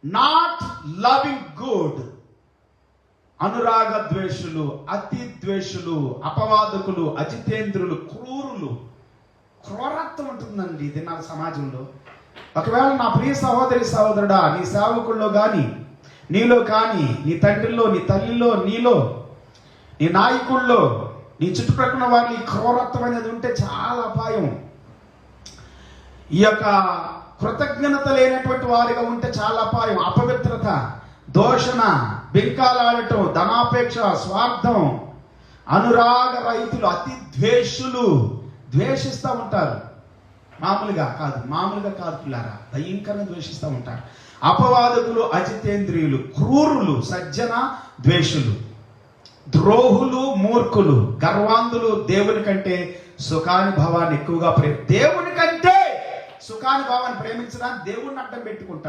Not loving good. అనురాగ ద్వేషులు, అతి ద్వేషులు, అపవాదకులు, అజితేంద్రులు, క్రూరత్వం ఉంటుందండి ఇది నా సమాజంలో. ఒకవేళ నా ప్రియ సహోదరి సహోదరుడా, నీ సేవకుల్లో కానీ, నీలో కానీ, నీ తండ్రిలో, నీ తల్లిలో, నీలో, నీ నాయకుల్లో, నీ చుట్టుప్రక్కల వారి క్రూరత్వం అనేది ఉంటే చాలా అపాయం. ఈ యొక్క కృతజ్ఞత లేనటువంటి వారిగా ఉంటే చాలా అపాయం. అపవిత్రత, దోషణ, బింకాలాడటం, ధనాపేక్ష, స్వార్థం, అనురాగ రహితులు, అతి ద్వేషులు, ద్వేషిస్తూ ఉంటారు. మామూలుగా కాదు పిల్లారా, భయంకరంగా ద్వేషిస్తూ ఉంటారు. అపవాదకులు, అజితేంద్రియులు, క్రూరులు, సజ్జన ద్వేషులు, ద్రోహులు, మూర్ఖులు, గర్వాంధులు, దేవుని కంటే సుఖానుభవాన్ని ఎక్కువగా దేవుని కంటే సుఖానుభవాన్ని ప్రేమించడానికి దేవుణ్ణి అడ్డం పెట్టుకుంటారు.